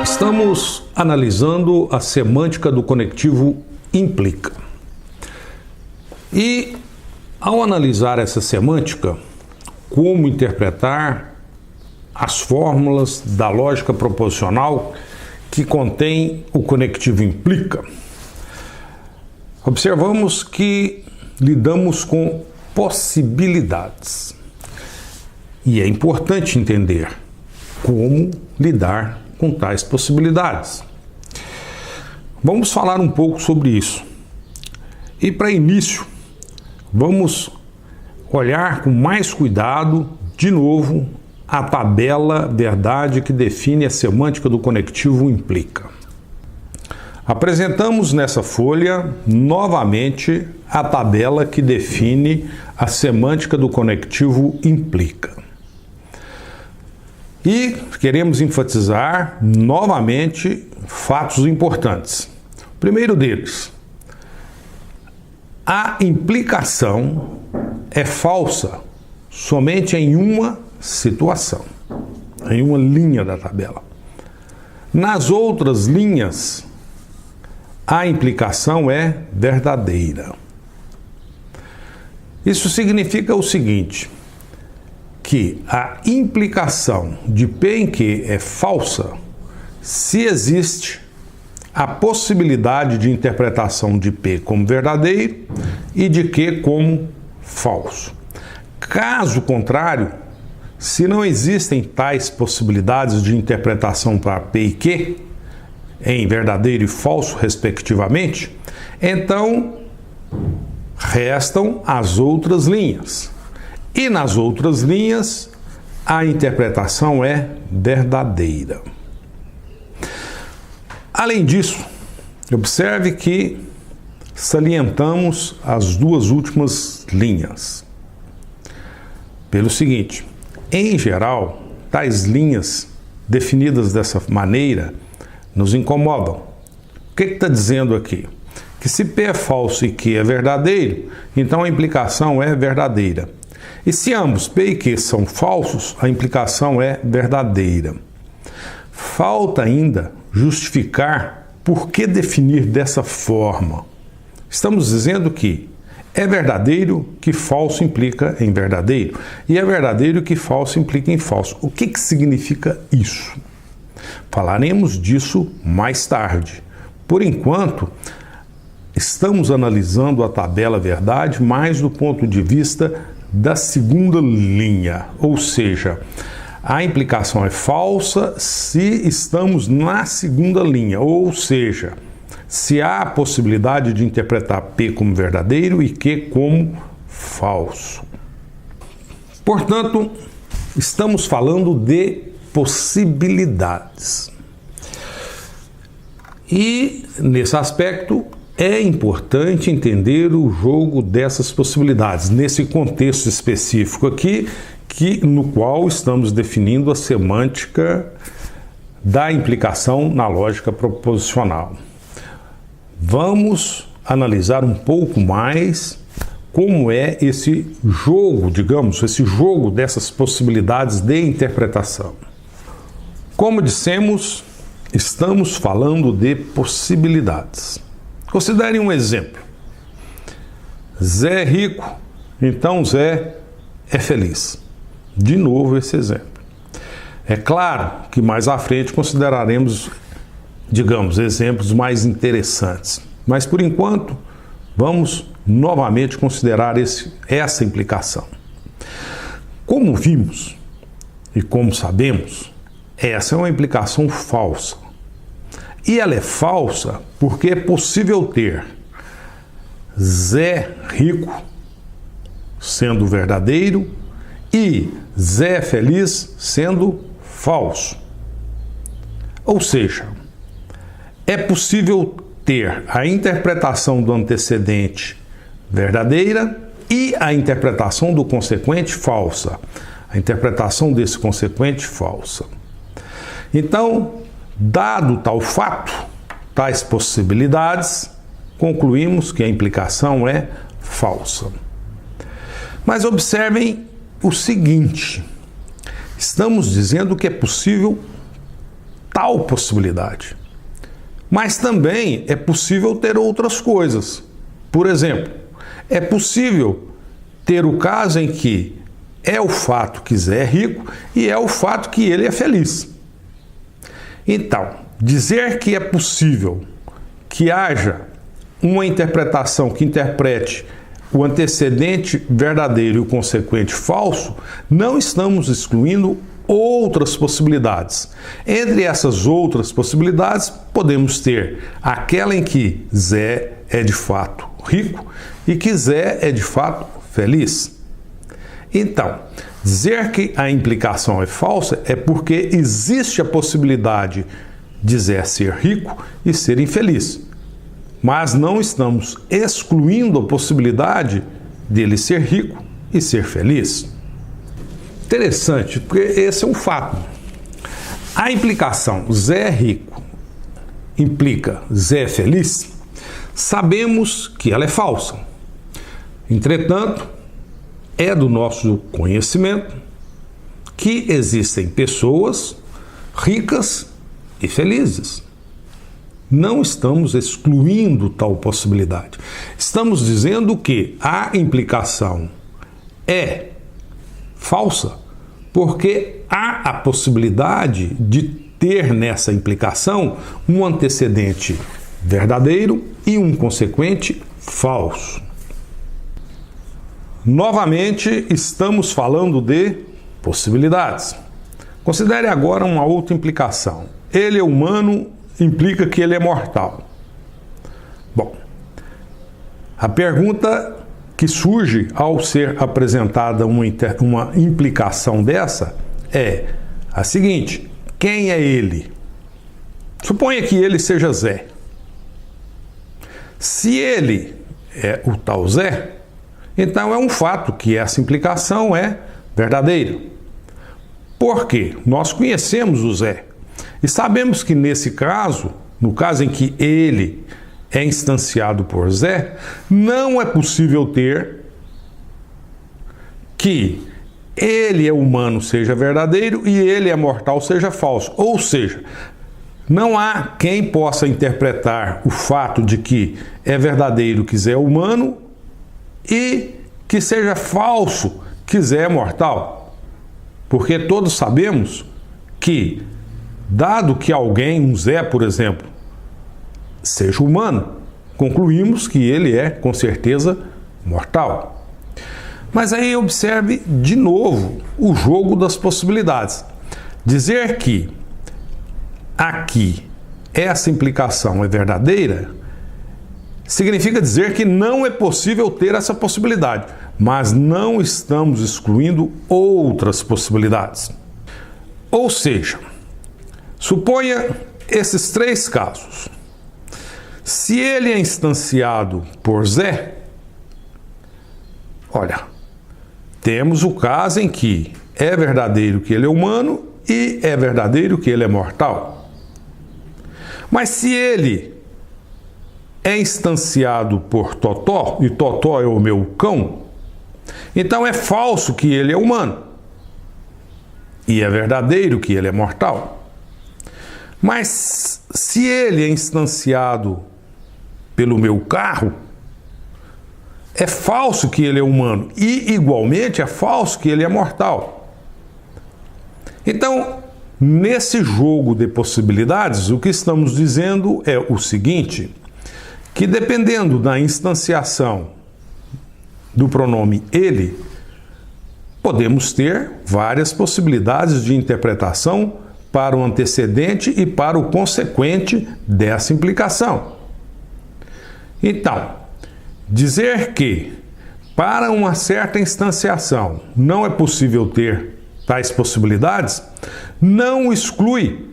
Estamos analisando a semântica do conectivo implica. E, ao analisar essa semântica, como interpretar as fórmulas da lógica proposicional que contém o conectivo implica, observamos que lidamos com possibilidades. E é importante entender como lidar com tais possibilidades. Vamos falar um pouco sobre isso. E para início, vamos olhar com mais cuidado, de novo, a tabela verdade que define a semântica do conectivo implica. Apresentamos nessa folha, novamente, a tabela que define a semântica do conectivo implica. E queremos enfatizar novamente fatos importantes. O primeiro deles, a implicação é falsa somente em uma situação, em uma linha da tabela. Nas outras linhas, a implicação é verdadeira. Isso significa o seguinte, que a implicação de P em Q é falsa se existe a possibilidade de interpretação de P como verdadeiro e de Q como falso. Caso contrário, se não existem tais possibilidades de interpretação para P e Q, em verdadeiro e falso, respectivamente, então restam as outras linhas. E nas outras linhas, a interpretação é verdadeira. Além disso, observe que salientamos as duas últimas linhas. Pelo seguinte, em geral, tais linhas definidas dessa maneira nos incomodam. O que está dizendo aqui? Que se P é falso e Q é verdadeiro, então a implicação é verdadeira. E se ambos P e Q são falsos, a implicação é verdadeira. Falta ainda justificar por que definir dessa forma. Estamos dizendo que é verdadeiro que falso implica em verdadeiro, e é verdadeiro que falso implica em falso. O que significa isso? Falaremos disso mais tarde. Por enquanto, estamos analisando a tabela verdade mais do ponto de vista da segunda linha, ou seja, a implicação é falsa se estamos na segunda linha, ou seja, se há a possibilidade de interpretar P como verdadeiro e Q como falso. Portanto, estamos falando de possibilidades. E, nesse aspecto, é importante entender o jogo dessas possibilidades, nesse contexto específico aqui, no qual estamos definindo a semântica da implicação na lógica proposicional. Vamos analisar um pouco mais como é esse jogo, digamos, esse jogo dessas possibilidades de interpretação. Como dissemos, estamos falando de possibilidades. Considere um exemplo. Zé é rico, então Zé é feliz. De novo esse exemplo. É claro que mais à frente consideraremos, digamos, exemplos mais interessantes. Mas por enquanto, vamos novamente considerar essa implicação. Como vimos e como sabemos, essa é uma implicação falsa. E ela é falsa porque é possível ter Zé rico sendo verdadeiro e Zé feliz sendo falso. Ou seja, é possível ter a interpretação do antecedente verdadeira e a interpretação do consequente falsa. A interpretação desse consequente falsa. Então, dado tal fato, tais possibilidades, concluímos que a implicação é falsa. Mas observem o seguinte, estamos dizendo que é possível tal possibilidade. Mas também é possível ter outras coisas. Por exemplo, é possível ter o caso em que é o fato que Zé é rico e é o fato que ele é feliz. Então, dizer que é possível que haja uma interpretação que interprete o antecedente verdadeiro e o consequente falso, não estamos excluindo outras possibilidades. Entre essas outras possibilidades, podemos ter aquela em que Zé é de fato rico e que Zé é de fato feliz. Então, dizer que a implicação é falsa é porque existe a possibilidade de Zé ser rico e ser infeliz. Mas não estamos excluindo a possibilidade dele ser rico e ser feliz. Interessante, porque esse é um fato. A implicação Zé é rico implica Zé é feliz, sabemos que ela é falsa. Entretanto, é do nosso conhecimento que existem pessoas ricas e felizes. Não estamos excluindo tal possibilidade. Estamos dizendo que a implicação é falsa porque há a possibilidade de ter nessa implicação um antecedente verdadeiro e um consequente falso. Novamente, estamos falando de possibilidades. Considere agora uma outra implicação. Ele é humano, implica que ele é mortal. Bom, a pergunta que surge ao ser apresentada uma implicação dessa é a seguinte: quem é ele? Suponha que ele seja Zé. Se ele é o tal Zé, então é um fato que essa implicação é verdadeira. Por quê? Nós conhecemos o Zé e sabemos que nesse caso, no caso em que ele é instanciado por Zé, não é possível ter que ele é humano seja verdadeiro e ele é mortal seja falso. Ou seja, não há quem possa interpretar o fato de que é verdadeiro que Zé é humano e que seja falso que Zé é mortal. Porque todos sabemos que, dado que alguém, um Zé, por exemplo, seja humano, concluímos que ele é, com certeza, mortal. Mas aí observe de novo o jogo das possibilidades. Dizer que aqui essa implicação é verdadeira significa dizer que não é possível ter essa possibilidade, mas não estamos excluindo outras possibilidades. Ou seja, suponha esses três casos. Se ele é instanciado por Zé, olha, temos o caso em que é verdadeiro que ele é humano e é verdadeiro que ele é mortal. Mas se ele é instanciado por Totó, e Totó é o meu cão, então é falso que ele é humano e é verdadeiro que ele é mortal. Mas se ele é instanciado pelo meu carro, é falso que ele é humano e igualmente é falso que ele é mortal. Então, nesse jogo de possibilidades, o que estamos dizendo é o seguinte: que dependendo da instanciação do pronome ele, podemos ter várias possibilidades de interpretação para o antecedente e para o consequente dessa implicação. Então, dizer que para uma certa instanciação não é possível ter tais possibilidades não exclui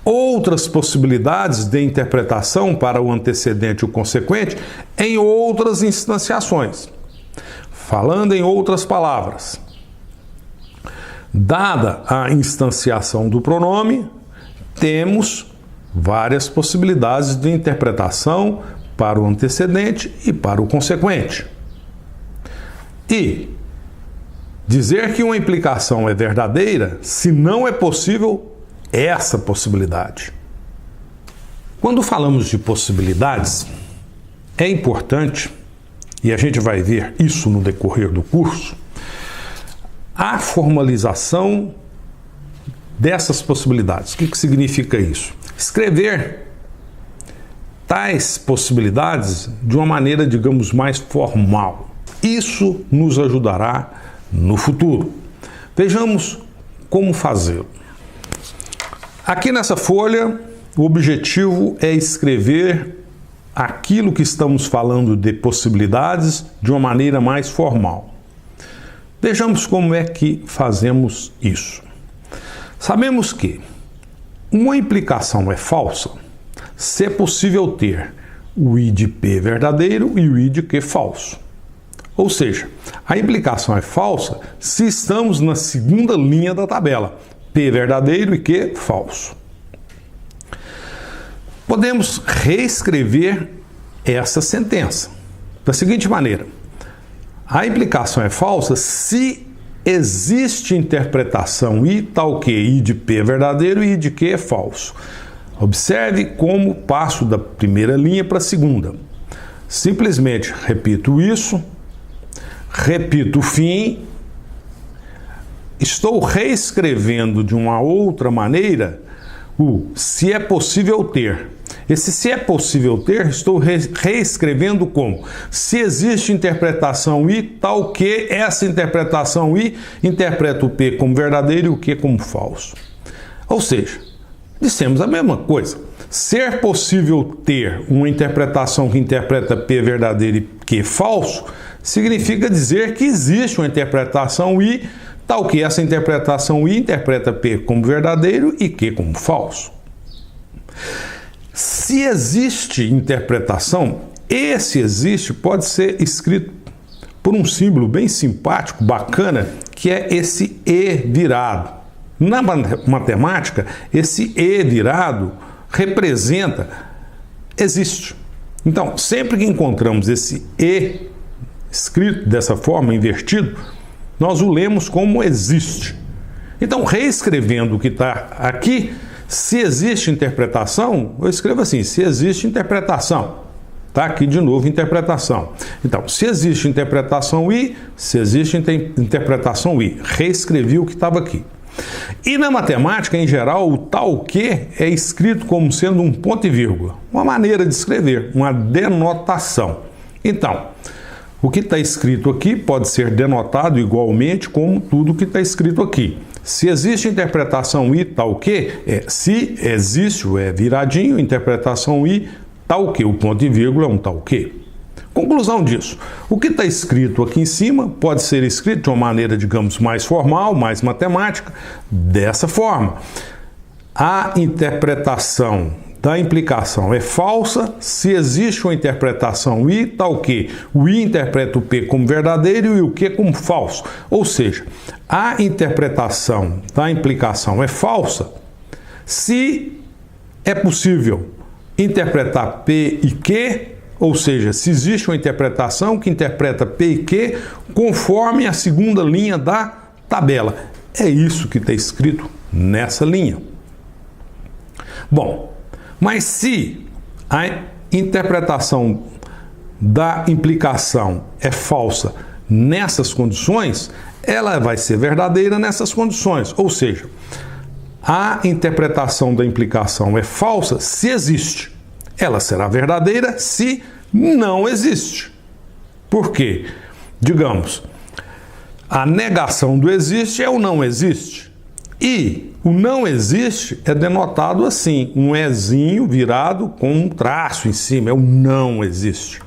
outras possibilidades de interpretação para o antecedente e o consequente em outras instanciações. Falando em outras palavras, dada a instanciação do pronome, temos várias possibilidades de interpretação para o antecedente e para o consequente. E dizer que uma implicação é verdadeira se não é possível essa possibilidade. Quando falamos de possibilidades, é importante, e a gente vai ver isso no decorrer do curso, a formalização dessas possibilidades. O que significa isso? Escrever tais possibilidades de uma maneira, digamos, mais formal. Isso nos ajudará no futuro. Vejamos como fazê-lo. Aqui nessa folha, o objetivo é escrever aquilo que estamos falando de possibilidades de uma maneira mais formal. Vejamos como é que fazemos isso. Sabemos que uma implicação é falsa se é possível ter o I de P verdadeiro e o I de Q falso. Ou seja, a implicação é falsa se estamos na segunda linha da tabela, P verdadeiro e Q falso. Podemos reescrever essa sentença da seguinte maneira: a implicação é falsa se existe interpretação I tal que I de P é verdadeiro e I de Q é falso. Observe como passo da primeira linha para a segunda. Simplesmente repito isso, repito o fim, estou reescrevendo de uma outra maneira o se é possível ter. Esse se é possível ter, estou reescrevendo como se existe interpretação I tal que essa interpretação I interpreta o P como verdadeiro e o Q como falso. Ou seja, dissemos a mesma coisa. Ser possível ter uma interpretação que interpreta P verdadeiro e Q falso significa dizer que existe uma interpretação I tal que essa interpretação I interpreta P como verdadeiro e Q como falso. Se existe interpretação, esse existe pode ser escrito por um símbolo bem simpático, bacana, que é esse E virado. Na matemática, esse E virado representa existe. Então, sempre que encontramos esse E escrito dessa forma, invertido, nós o lemos como existe. Então, reescrevendo o que está aqui, se existe interpretação, eu escrevo assim, se existe interpretação. Está aqui de novo interpretação. Então, se existe interpretação I, se existe interpretação I. Reescrevi o que estava aqui. E na matemática, em geral, o tal que é escrito como sendo um ponto e vírgula. Uma maneira de escrever, uma denotação. Então, o que está escrito aqui pode ser denotado igualmente como tudo que está escrito aqui. Se existe interpretação I tal que, se existe o é viradinho, interpretação I tal que, o ponto e vírgula é um tal que. Conclusão disso, o que está escrito aqui em cima pode ser escrito de uma maneira, digamos, mais formal, mais matemática, dessa forma. A interpretação da implicação é falsa se existe uma interpretação I tal que o I interpreta o P como verdadeiro e o Q como falso. Ou seja, a interpretação da implicação é falsa se é possível interpretar P e Q, ou seja, se existe uma interpretação que interpreta P e Q conforme a segunda linha da tabela. É isso que está escrito nessa linha. Bom, mas se a interpretação da implicação é falsa nessas condições, ela vai ser verdadeira nessas condições. Ou seja, a interpretação da implicação é falsa se existe. Ela será verdadeira se não existe. Por quê? Digamos, a negação do existe é o não existe. E o não existe é denotado assim, um ezinho virado com um traço em cima, é o não existe.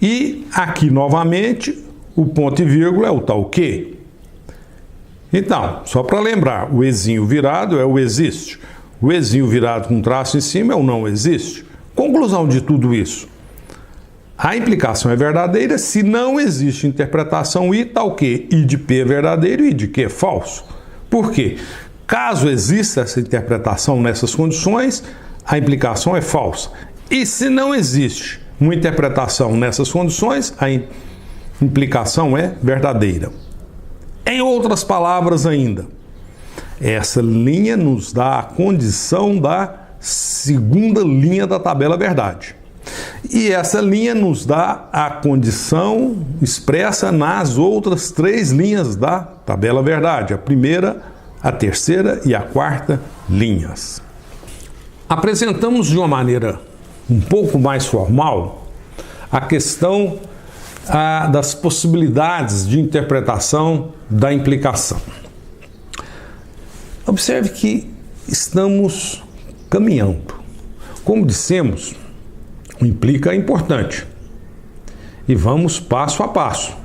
E aqui novamente, o ponto e vírgula é o tal que. Então, só para lembrar, o ezinho virado é o existe. O ezinho virado com um traço em cima é o não existe. Conclusão de tudo isso. A implicação é verdadeira se não existe interpretação I tal que I de P é verdadeiro e I de Q é falso. Por quê? Caso exista essa interpretação nessas condições, a implicação é falsa. E se não existe uma interpretação nessas condições, a implicação é verdadeira. Em outras palavras ainda, Essa linha nos dá a condição da segunda linha da tabela verdade. E essa linha nos dá a condição expressa nas outras 3 linhas da tabela verdade, a primeira, a terceira e a quarta linhas. Apresentamos de uma maneira um pouco mais formal a questão das possibilidades de interpretação da implicação. Observe que estamos caminhando. Como dissemos, o implica é importante. E vamos passo a passo.